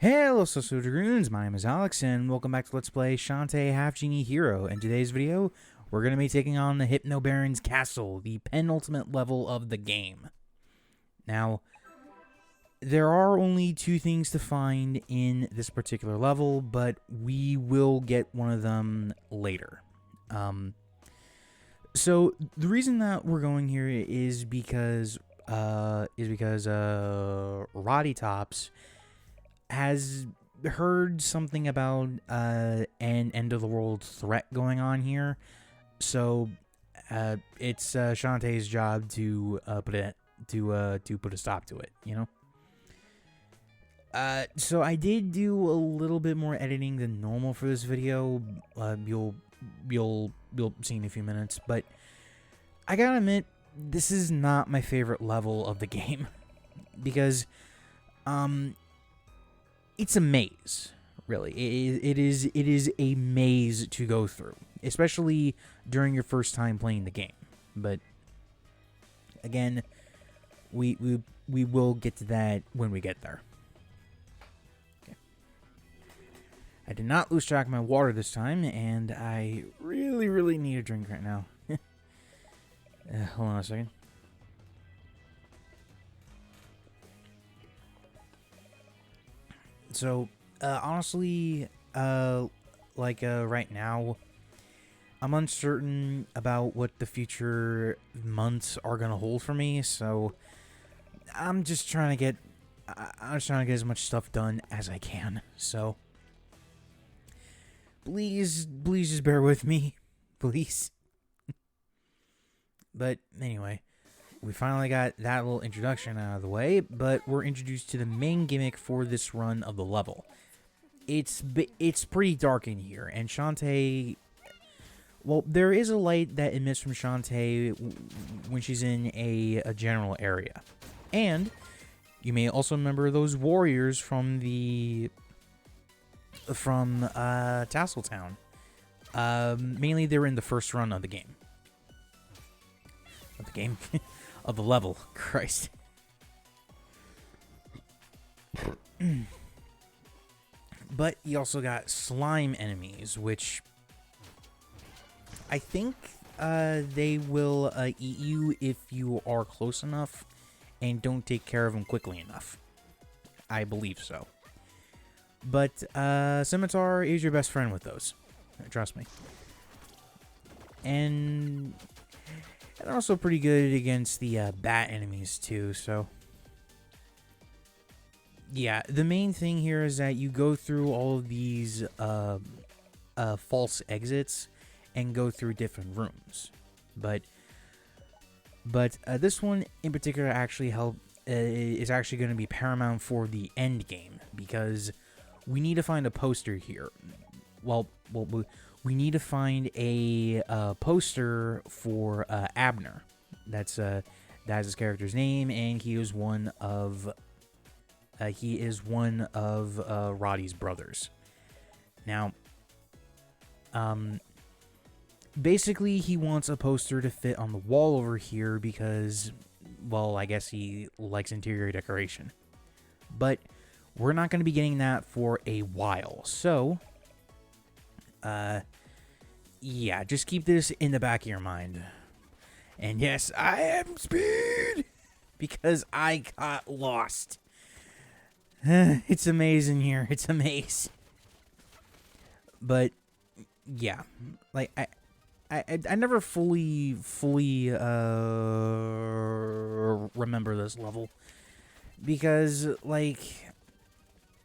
Hello, Social Dragoons. My name is Alex, and welcome back to Let's Play Shantae Half-Genie Hero. In today's video, we're going to be taking on the Hypno Baron's castle, the penultimate level of the game. Now, there are only two things to find in this particular level, but we will get one of them later. So the reason that we're going here is because Roddy Tops has heard something about an end of the world threat going on here, so it's Shantae's job to put a stop to it. You know. So I did do a little bit more editing than normal for this video. You'll see in a few minutes, but I gotta admit, this is not my favorite level of the game because it's a maze, really. It is a maze to go through, especially during your first time playing the game. But again, we will get to that when we get there. Okay. I did not lose track of my water this time, and I really need a drink right now. Hold on a second. So, honestly, right now, I'm uncertain about what the future months are gonna hold for me. So, I'm just trying to get as much stuff done as I can. So, please just bear with me, please. But anyway, we finally got that little introduction out of the way, but we're introduced to the main gimmick for this run of the level. It's pretty dark in here, and Shantae... Well, there is a light that emits from Shantae when she's in a general area. And you may also remember those warriors from Tasseltown. Mainly they were in the first run of the game. Of the level. Christ. But you also got slime enemies, which I think they will eat you if you are close enough and don't take care of them quickly enough. I believe so. But Scimitar is your best friend with those. Trust me. And they're also pretty good against the bat enemies too, so... Yeah, the main thing here is that you go through all of these false exits and go through different rooms. But this one in particular actually is actually going to be paramount for the end game, because we need to find a poster here. Well, we need to find a poster for Abner. That's his character's name, and he is one of Roddy's brothers. Now, basically, he wants a poster to fit on the wall over here because, well, I guess he likes interior decoration. But we're not going to be getting that for a while, so yeah, just keep this in the back of your mind. And yes, I am Speed, because I got lost. It's a maze in here. It's a maze. But yeah, like I never fully remember this level, because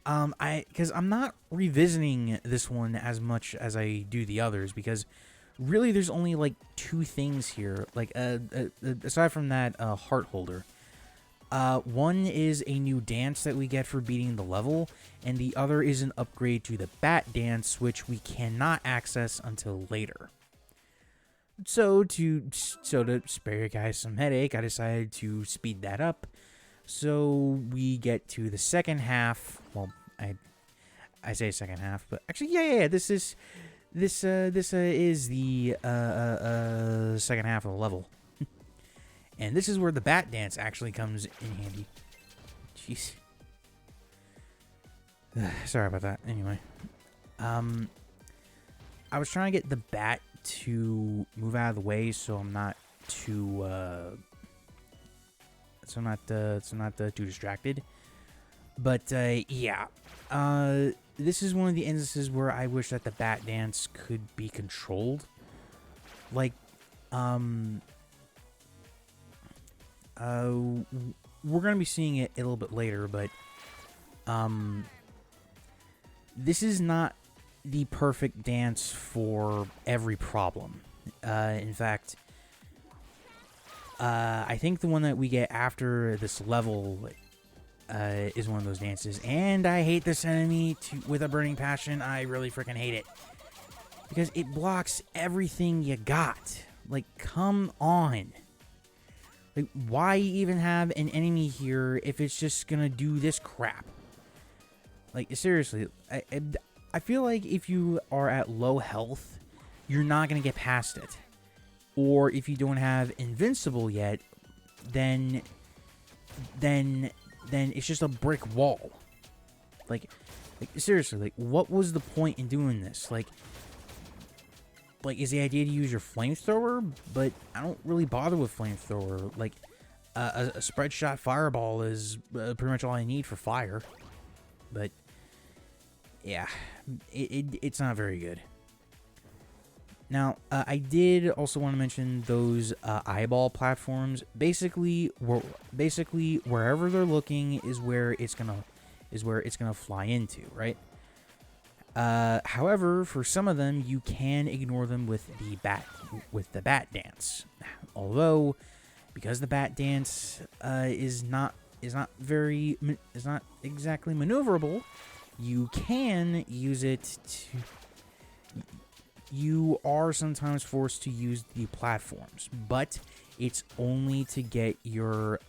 because I'm not revisiting this one as much as I do the others, because really there's only like two things here, like aside from that heart holder. One is a new dance that we get for beating the level, and the other is an upgrade to the bat dance, which we cannot access until later. So to spare you guys some headache, I decided to speed that up. So we get to the second half. Well, I say second half, but actually, yeah. This is the second half of the level, and this is where the bat dance actually comes in handy. Jeez. Sorry about that. Anyway, I was trying to get the bat to move out of the way, so I'm not too too distracted. But yeah, this is one of the instances where I wish that the bat dance could be controlled. Like, we're gonna be seeing it a little bit later, but this is not the perfect dance for every problem. In fact, I think the one that we get after this level is one of those dances. And I hate this enemy with a burning passion. I really freaking hate it. Because it blocks everything you got. Like, come on. Like, why even have an enemy here if it's just gonna do this crap? Like, seriously, I feel like if you are at low health, you're not gonna get past it. Or if you don't have invincible yet, then it's just a brick wall. Like seriously, like, what was the point in doing this? Like, is the idea to use your flamethrower? But I don't really bother with flamethrower. Like, a spread shot fireball is pretty much all I need for fire. But yeah, it's not very good. Now, I did also want to mention those eyeball platforms. Basically, wherever they're looking is where it's gonna fly into, right? However, for some of them, you can ignore them with the bat dance. Although, because the bat dance is not exactly maneuverable, you can use it to. You are sometimes forced to use the platforms, but it's only to get your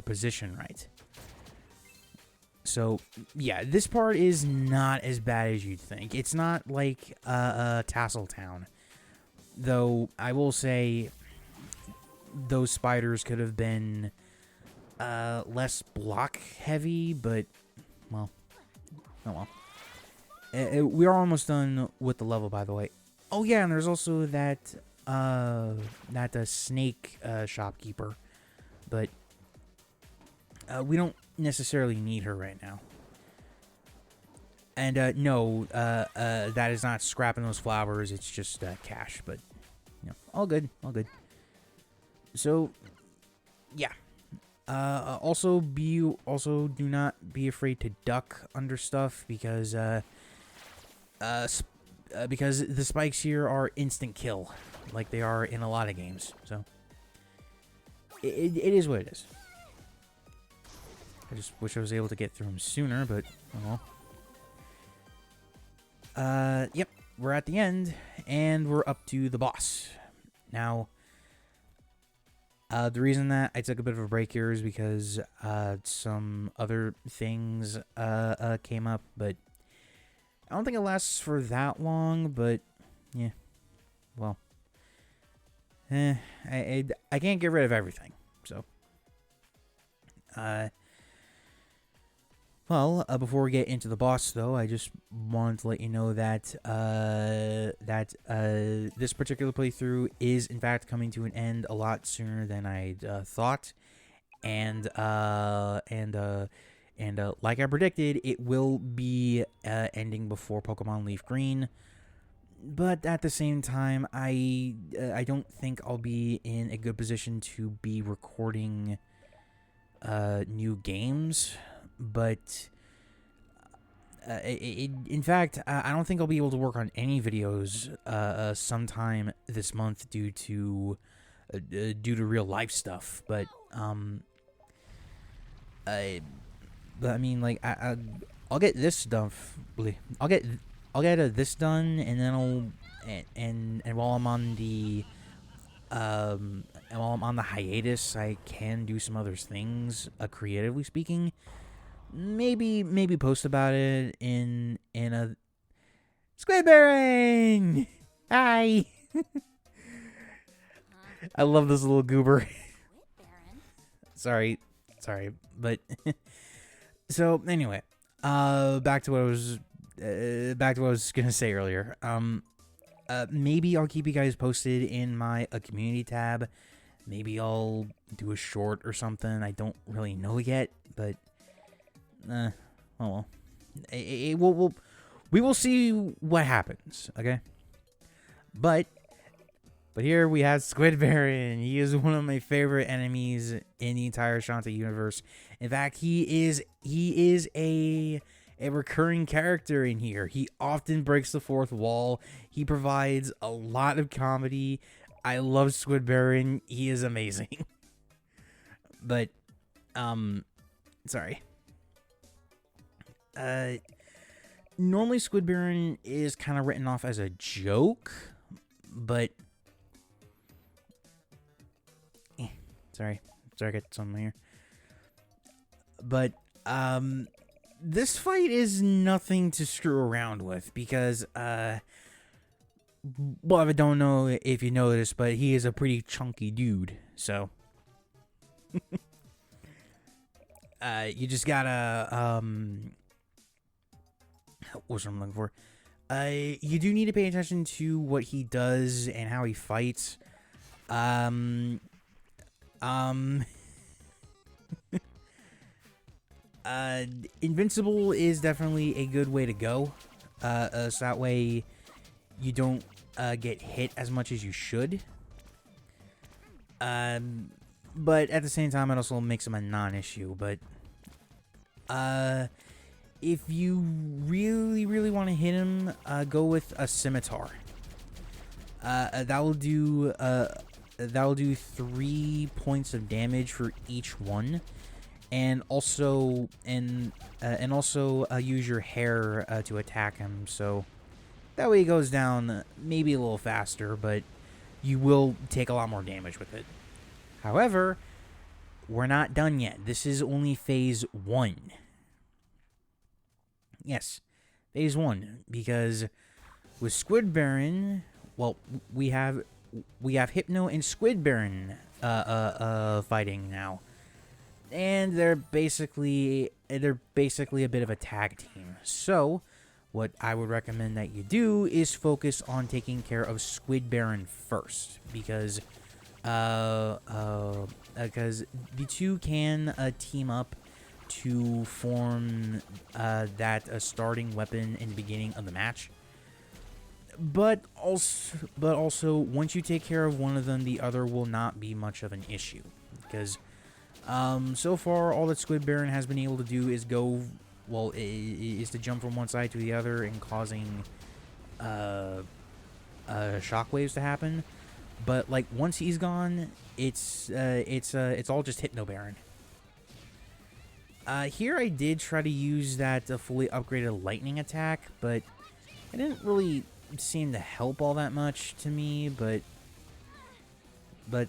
position right. So yeah, this part is not as bad as you'd think. It's not like Tasseltown, though. I will say those spiders could have been less block heavy, but well, oh well. We are almost done with the level, by the way. Oh yeah, and there's also that snake shopkeeper, but we don't necessarily need her right now. And no, that is not scrapping those flowers. It's just cash, but you know, all good, all good. So yeah. Also do not be afraid to duck under stuff because the spikes here are instant kill, like they are in a lot of games. So it is what it is. I just wish I was able to get through them sooner, but oh well. Yep, we're at the end, and we're up to the boss. Now, the reason that I took a bit of a break here is because some other things came up, but I don't think it lasts for that long, but yeah, well, I can't get rid of everything, so. Well, before we get into the boss, though, I just wanted to let you know that this particular playthrough is, in fact, coming to an end a lot sooner than I thought, and like I predicted, it will be ending before Pokemon Leaf Green. But at the same time, I don't think I'll be in a good position to be recording new games. But in fact, I don't think I'll be able to work on any videos sometime this month due to real life stuff. But I mean, like, I'll get this stuff. I'll get this done, and then and while I'm on the hiatus, I can do some other things, creatively speaking. Maybe post about it in a Squid Baron. Hi. I love this little goober. sorry, but so anyway, Back to what I was gonna say earlier. Maybe I'll keep you guys posted in my community tab. Maybe I'll do a short or something. I don't really know yet, but oh well. We will see what happens. Okay, but here we have Squid Baron. He is one of my favorite enemies in the entire Shantae universe. In fact, he is a recurring character in here. He often breaks the fourth wall. He provides a lot of comedy. I love Squid Baron. He is amazing. But, sorry. Normally Squid Baron is kind of written off as a joke, but sorry, I got something here. But, this fight is nothing to screw around with because, well, I don't know if you know this, but he is a pretty chunky dude, so you just gotta, what's what I'm looking for? You do need to pay attention to what he does and how he fights. Invincible is definitely a good way to go. So that way you don't get hit as much as you should. But at the same time, it also makes him a non-issue. But if you really want to hit him, go with a scimitar. That will do 3 points of damage for each one. And also use your hair to attack him, so that way he goes down maybe a little faster, but you will take a lot more damage with it. However, we're not done yet. This is only phase 1. Yes, phase 1, because with Squid Baron, well, we have Hypno and Squid Baron fighting now. And they're basically a bit of a tag team. So, what I would recommend that you do is focus on taking care of Squid Baron first, because the two can team up to form that starting weapon in the beginning of the match. But also, once you take care of one of them, the other will not be much of an issue, because so far, all that Squid Baron has been able to do is is to jump from one side to the other and causing shockwaves to happen. But like once he's gone, it's all just Hypno Baron. Here I did try to use that fully upgraded lightning attack, but it didn't really seem to help all that much to me. But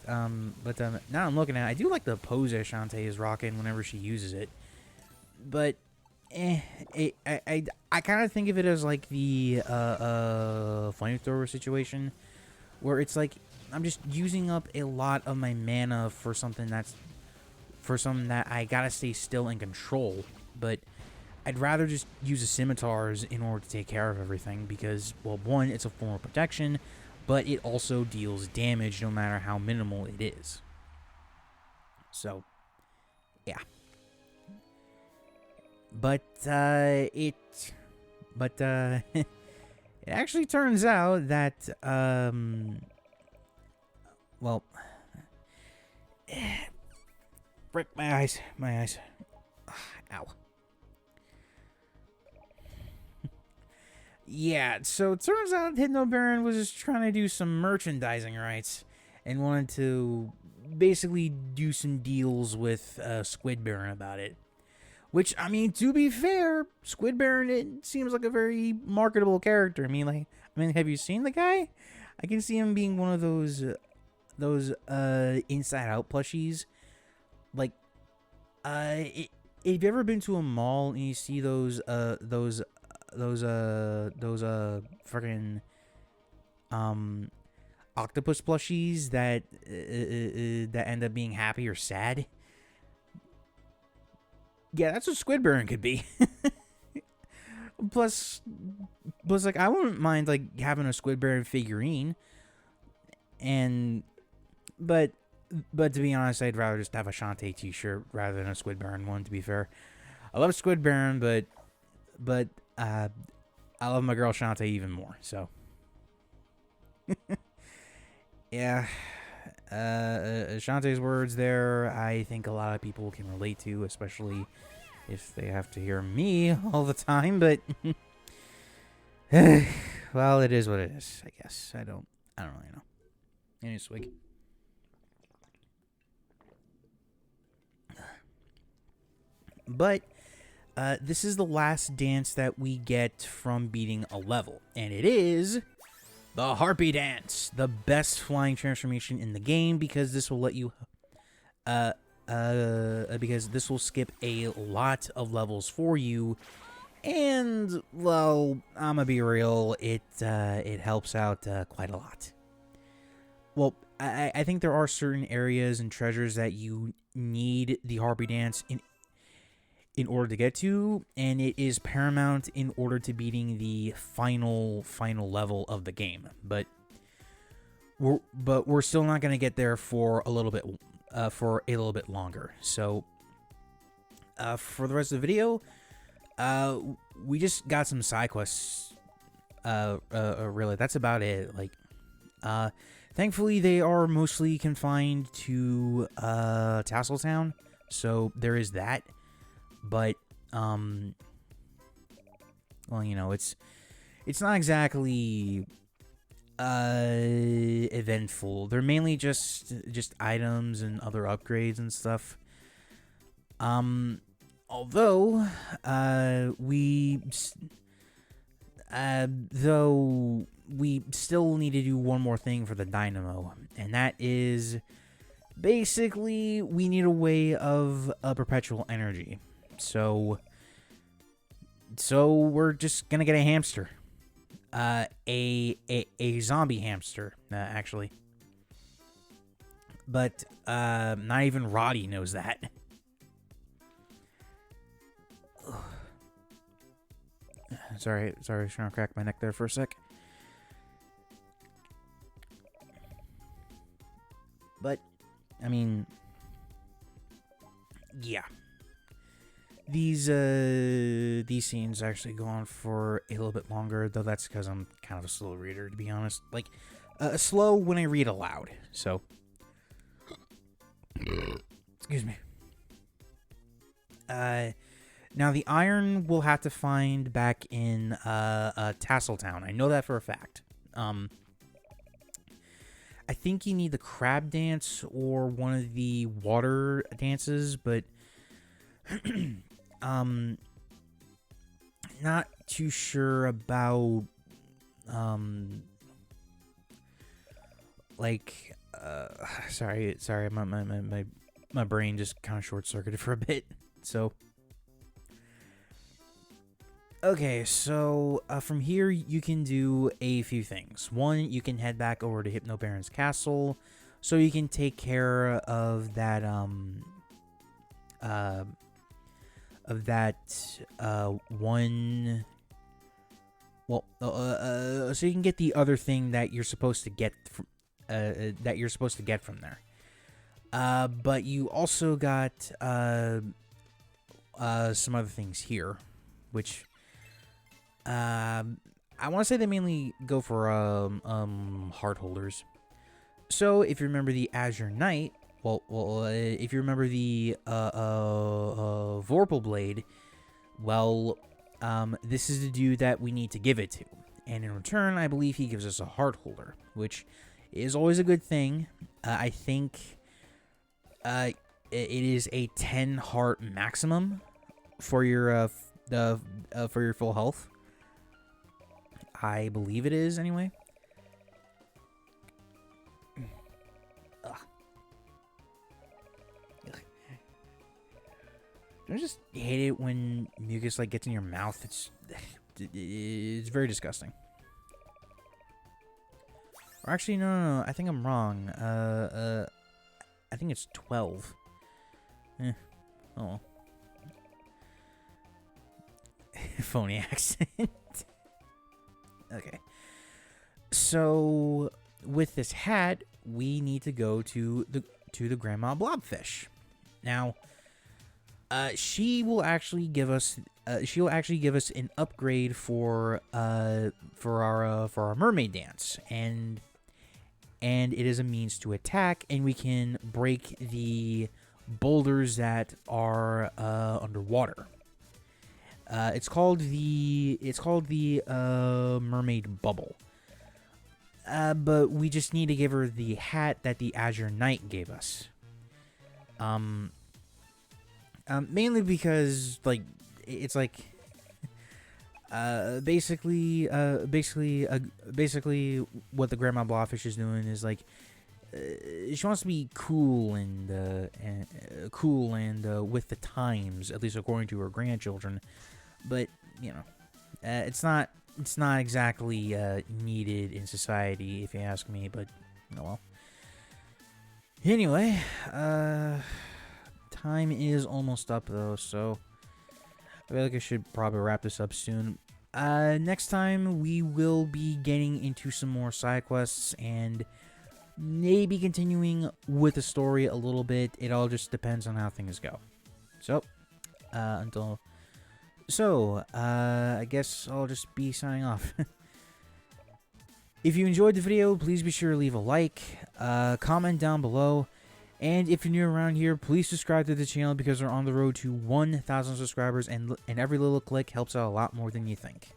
now I'm looking at it, I do like the pose that Shantae is rocking whenever she uses it. But, I kind of think of it as like the flamethrower situation, where it's like I'm just using up a lot of my mana for something that I gotta stay still and control. But I'd rather just use the scimitars in order to take care of everything because, well, one, it's a form of protection, but it also deals damage no matter how minimal it is. So, yeah. But, it actually turns out that, well, frick, my eyes. Ow. Yeah, so it turns out Hypno Baron was just trying to do some merchandising rights and wanted to basically do some deals with Squid Baron about it. Which, I mean, to be fair, Squid Baron, it seems like a very marketable character. I mean, have you seen the guy? I can see him being one of those Inside Out plushies. Like, if you've ever been to a mall and you see those freaking octopus plushies that end up being happy or sad. Yeah, that's what Squid Baron could be. Plus, like, I wouldn't mind, like, having a Squid Baron figurine. And, but to be honest, I'd rather just have a Shantae t-shirt rather than a Squid Baron one, to be fair. I love Squid Baron, but I love my girl Shantae even more, so. Yeah. Shantae's words there, I think a lot of people can relate to, especially if they have to hear me all the time, but well, it is what it is, I guess. I don't really know. Any swig. But this is the last dance that we get from beating a level, and it is the Harpy Dance, the best flying transformation in the game, because this will let you because this will skip a lot of levels for you, and, well, I'm gonna be real, it helps out quite a lot. Well, I think there are certain areas and treasures that you need the Harpy Dance in order to get to, and it is paramount in order to beating the final level of the game. But we're still not gonna get there for a little bit longer. So for the rest of the video, we just got some side quests. Really, that's about it. Like, thankfully they are mostly confined to Tasseltown, so there is that. But well, you know, it's not exactly eventful. They're mainly just items and other upgrades and stuff. Although we still need to do one more thing for the dynamo, and that is basically we need a way of perpetual energy. So we're just gonna get a hamster, a zombie hamster, actually. But not even Roddy knows that. Sorry, I was trying to crack my neck there for a sec. But I mean, yeah. These scenes actually go on for a little bit longer, though that's because I'm kind of a slow reader, to be honest. Like, slow when I read aloud, so. Excuse me. Now the iron we'll have to find back in Tasseltown. I know that for a fact. I think you need the crab dance or one of the water dances, but not too sure about like sorry, my brain just kind of short-circuited for a bit. So okay, so from here you can do a few things. One, you can head back over to Hypno Baron's castle, so you can take care of that one. Well, so you can get the other thing that you're supposed to get from there. But you also got some other things here, which I want to say they mainly go for heart holders. So if you remember the Azure Knight, if you remember the Vorpal Blade, well, this is the dude that we need to give it to, and in return, I believe he gives us a heart holder, which is always a good thing. I think it is a 10 heart maximum for your full health. I believe it is, anyway. Don't I just hate it when mucus like gets in your mouth? It's very disgusting. Or actually, no. I think I'm wrong. I think it's 12. Oh. phony accent. Okay. So with this hat, we need to go to the Grandma Blobfish. Now, she will actually give us an upgrade for our mermaid dance, and it is a means to attack, and we can break the boulders that are underwater. It's called the mermaid bubble. But we just need to give her the hat that the Azure Knight gave us. Mainly because like it's like basically what the Grandma Blobfish is doing is like she wants to be cool and with the times, at least according to her grandchildren. But you know, it's not exactly needed in society, if you ask me. But oh well. Anyway, time is almost up though, so I feel like I should probably wrap this up soon. Next time we will be getting into some more side quests and maybe continuing with the story a little bit. It all just depends on how things go. So, I guess I'll just be signing off. If you enjoyed the video, please be sure to leave a like, comment down below, and if you're new around here, please subscribe to the channel because we're on the road to 1,000 subscribers, and every little click helps out a lot more than you think.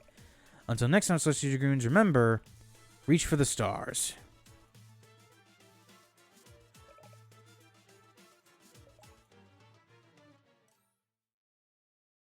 Until next time, Celestial Dragoons, remember, reach for the stars.